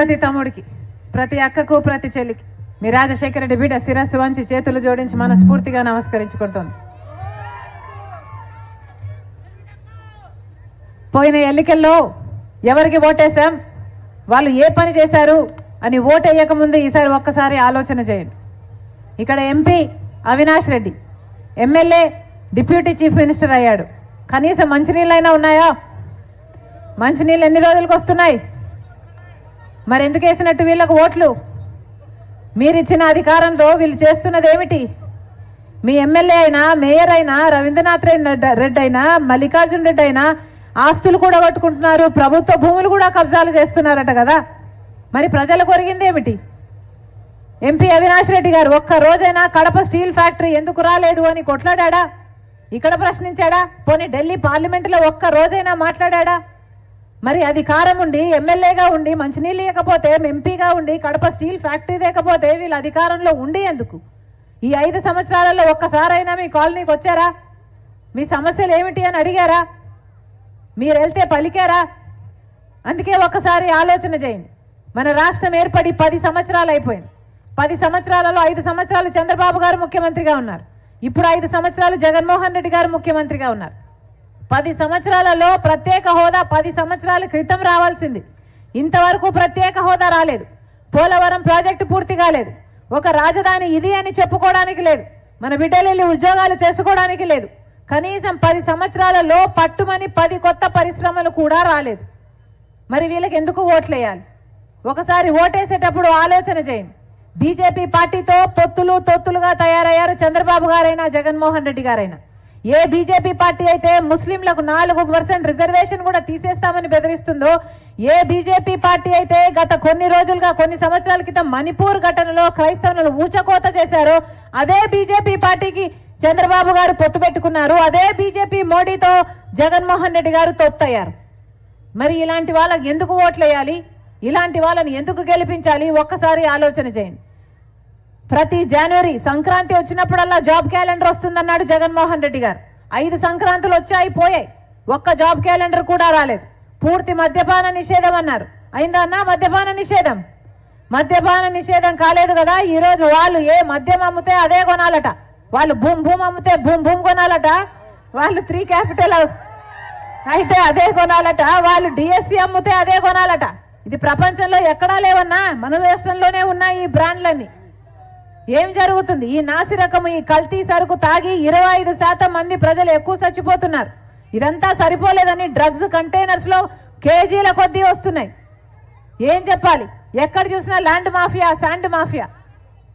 ప్రతి తమ్ముడికి, ప్రతి అక్కకు, ప్రతి చెల్లికి మీ రాజశేఖర రెడ్డి బిడ్డ శిరస్సు వంచి చేతులు జోడించి మనస్ఫూర్తిగా నమస్కరించుకుంటుంది. పోయిన ఎన్నికల్లో ఎవరికి ఓటేశాం, వాళ్ళు ఏ పని చేశారు అని ఓటేయక ముందు ఈసారి ఒక్కసారి ఆలోచన చేయండి. ఇక్కడ MP Avinash Reddy, MLA deputy chief minister అయ్యాడు. కనీసం మంచినీళ్ళైనా ఉన్నాయా? మంచినీళ్ళు ఎన్ని రోజులకు వస్తున్నాయి? మరి ఎందుకు వేసినట్టు వీళ్ళకు ఓట్లు? మీరిచ్చిన అధికారంలో వీళ్ళు చేస్తున్నది ఏమిటి? మీ ఎమ్మెల్యే అయినా, మేయర్ అయినా, రవీంద్రనాథ్ రెడ్డి అయినా, మల్లికార్జున్ రెడ్డి అయినా ఆస్తులు కూడా కట్టుకుంటున్నారు, ప్రభుత్వ భూములు కూడా కబ్జాలు చేస్తున్నారట కదా. మరి ప్రజలకు ఒరిగింది ఏమిటి? ఎంపీ అవినాష్ రెడ్డి గారు ఒక్క రోజైనా కడప స్టీల్ ఫ్యాక్టరీ ఎందుకు రాలేదు అని కొట్లాడా? ఇక్కడ ప్రశ్నించాడా? పోనీ ఢిల్లీ పార్లమెంటులో ఒక్క రోజైనా మాట్లాడా? మరి అధికారం ఉండి, ఎమ్మెల్యేగా ఉండి మంచినీళ్ళు ఇవ్వకపోతే, ఎంపీగా ఉండి కడప స్టీల్ ఫ్యాక్టరీ లేకపోతే వీళ్ళు అధికారంలో ఉండి ఎందుకు? ఈ 5 సంవత్సరాలలో ఒక్కసారైనా మీ కాలనీకి వచ్చారా? మీ సమస్యలు ఏమిటి అని అడిగారా? మీరు వెళ్తే పలికారా? అందుకే ఒక్కసారి ఆలోచన చేయండి. మన రాష్ట్రం ఏర్పడి 10 సంవత్సరాలు అయిపోయింది. 10 సంవత్సరాలలో 5 సంవత్సరాలు చంద్రబాబు గారు ముఖ్యమంత్రిగా ఉన్నారు. ఇప్పుడు 5 సంవత్సరాలు జగన్మోహన్ రెడ్డి గారు ముఖ్యమంత్రిగా ఉన్నారు. 10 సంవత్సరాలలో ప్రత్యేక హోదా 10 సంవత్సరాల క్రితం రావాల్సింది. ఇంతవరకు ప్రత్యేక హోదా రాలేదు. పోలవరం ప్రాజెక్టు పూర్తి కాలేదు. ఒక రాజధాని ఇది అని చెప్పుకోవడానికి లేదు. మన బిడ్డలు ఉద్యోగాలు చేసుకోవడానికి లేదు. కనీసం 10 సంవత్సరాలలో పట్టుమని 10 కొత్త పరిశ్రమలు కూడా రాలేదు. మరి వీళ్ళకి ఎందుకు ఓట్లేయాలి? ఒకసారి ఓటేసేటప్పుడు ఆలోచన చేయండి. బీజేపీ పార్టీతో తొత్తులుగా తయారయ్యారు చంద్రబాబు గారైనా, జగన్మోహన్ రెడ్డి గారైనా. ఏ బీజేపీ పార్టీ అయితే ముస్లింలకు 4% రిజర్వేషన్ కూడా తీసేస్తామని బెదిరిస్తుందో, ఏ బీజేపీ పార్టీ అయితే గత కొన్ని సంవత్సరాల క్రితం మణిపూర్ ఘటనలో క్రైస్తవులను ఊచకోత చేశారో, అదే బీజేపీ పార్టీకి చంద్రబాబు గారు పొత్తు పెట్టుకున్నారు. అదే బీజేపీ మోడీతో జగన్మోహన్ రెడ్డి గారు తొత్తయ్యారు. మరి ఇలాంటి వాళ్ళకి ఎందుకు ఓట్లేయాలి? ఇలాంటి వాళ్ళని ఎందుకు గెలిపించాలి? ఒక్కసారి ఆలోచన చేయండి. ప్రతి జనవరి సంక్రాంతి వచ్చినప్పుడల్లా జాబ్ క్యాలెండర్ వస్తుందన్నాడు జగన్మోహన్ రెడ్డి గారు. 5 సంక్రాంతులు వచ్చాయి, పోయాయి. ఒక్క జాబ్ క్యాలెండర్ కూడా రాలేదు. పూర్తి మద్యపాన నిషేధం అన్నారు. అయిందన్నా మద్యపాన నిషేధం? మద్యపాన నిషేధం కాలేదు కదా. ఈ రోజు వాళ్ళు ఏ మద్యం అమ్మితే అదే కొనాలట. వాళ్ళు భూమి అమ్మితే భూమి కొనాలట. వాళ్ళు 3 క్యాపిటల్ అయితే అదే కొనాలట. వాళ్ళు డిఎస్సి అమ్మితే అదే కొనాలట. ఇది ప్రపంచంలో ఎక్కడా లేవన్నా, మన దేశంలోనే ఉన్నాయి ఈ బ్రాండ్లన్నీ. ఏం జరుగుతుంది? ఈ నాసిరకము, ఈ కల్తీ సరుకు తాగి 25% మంది ప్రజలు ఎక్కువ చచ్చిపోతున్నారు. ఇదంతా సరిపోలేదని డ్రగ్స్ కంటైనర్స్ లో కేజీల కొద్దీ వస్తున్నాయి. ఏం చెప్పాలి? ఎక్కడ చూసినా ల్యాండ్ మాఫియా, శాండ్ మాఫియా.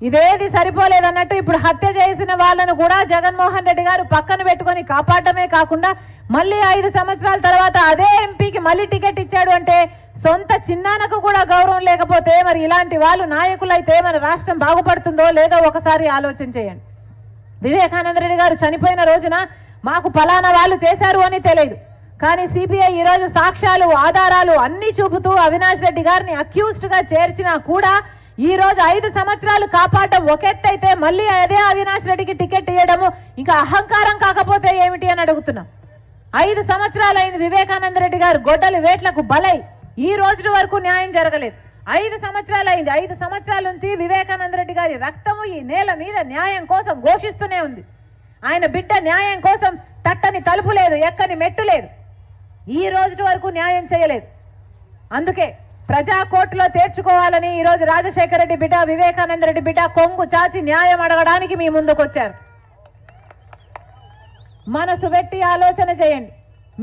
ఇదేది సరిపోలేదన్నట్టు ఇప్పుడు హత్య చేసిన వాళ్ళను కూడా జగన్మోహన్ రెడ్డి గారు పక్కన పెట్టుకొని కాపాడమే కాకుండా మళ్ళీ 5 సంవత్సరాల తర్వాత అదే ఎంపీకి మళ్ళీ టికెట్ ఇచ్చాడు అంటే సొంత చిన్నానకు కూడా గౌరవం లేకపోతే మరి ఇలాంటి వాళ్ళు నాయకులైతే మన రాష్ట్రం బాగుపడుతుందో లేదో ఒకసారి ఆలోచన చేయండి. వివేకానంద రెడ్డి గారు చనిపోయిన రోజున మాకు ఫలానా వాళ్ళు చేశారు అని తెలియదు. కానీ సిబిఐ ఈ రోజు సాక్ష్యాలు, ఆధారాలు అన్ని చూపుతూ అవినాష్ రెడ్డి గారిని అక్యూజ్డ్ గా చేర్చినా కూడా ఈ రోజు 5 సంవత్సరాలు కాపాడడం ఒక ఎత్తైతే మళ్ళీ అదే అవినాష్ రెడ్డికి టికెట్ ఇవ్వడము ఇంకా అహంకారం కాకపోతే ఏమిటి అని అడుగుతున్నాం. 5 సంవత్సరాలు అయింది వివేకానంద రెడ్డి గారు గొడ్డలి వేట్లకు బలై ఈ రోజు వరకు న్యాయం జరగలేదు. 5 సంవత్సరాలు అయింది. 5 సంవత్సరాల నుంచి వివేకానంద రెడ్డి గారి రక్తము ఈ నేల మీద న్యాయం కోసం ఘోషిస్తూనే ఉంది. ఆయన బిడ్డ న్యాయం కోసం తట్టని తలుపు లేదు, ఎక్కని మెట్టు లేదు. ఈ రోజు వరకు న్యాయం చేయలేదు. అందుకే ప్రజా కోర్టులో తీర్చుకోవాలని ఈ రోజు రాజశేఖర రెడ్డి బిడ్డ, వివేకానంద రెడ్డి బిడ్డ కొంగు చాచి న్యాయం అడగడానికి మీ ముందుకు వచ్చారు. మనసు పెట్టి ఆలోచన చేయండి.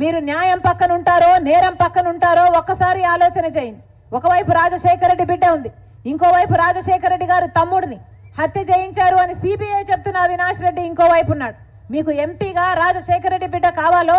మీరు న్యాయం పక్కన ఉంటారో, నేరం పక్కన ఉంటారో ఒక్కసారి ఆలోచన చేయండి. ఒకవైపు రాజశేఖర రెడ్డి బిడ్డ ఉంది, ఇంకోవైపు రాజశేఖర రెడ్డి గారు తమ్ముడిని హత్య చేయించారు అని సిబిఐ చెప్తున్న అవినాష్ రెడ్డి ఇంకోవైపు ఉన్నాడు. మీకు ఎంపీగా రాజశేఖర రెడ్డి బిడ్డ కావాలో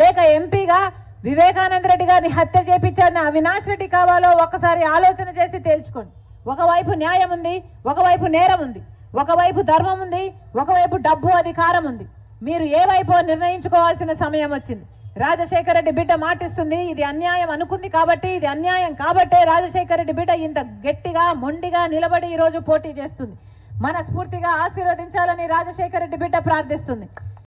లేక ఎంపీగా వివేకానంద రెడ్డి గారిని హత్య చేపించారని అవినాష్ రెడ్డి కావాలో ఒక్కసారి ఆలోచన చేసి తేల్చుకోండి. ఒకవైపు న్యాయం ఉంది, ఒకవైపు నేరం ఉంది, ఒకవైపు ధర్మం ఉంది, ఒకవైపు డబ్బు, అధికారం ఉంది. మీరు ఏ వైపు నిర్ణయించుకోవాల్సిన సమయం వచ్చింది. రాజశేఖర రెడ్డి బిడ్డ మాటిస్తుంది, ఇది అన్యాయం అనుకుంది కాబట్టి, ఇది అన్యాయం కాబట్టే రాజశేఖర రెడ్డి బిడ్డ ఇంత గట్టిగా మొండిగా నిలబడి ఈ రోజు పోటీ చేస్తుంది. మనస్ఫూర్తిగా ఆశీర్వదించాలని రాజశేఖర రెడ్డి బిడ్డ ప్రార్థిస్తుంది.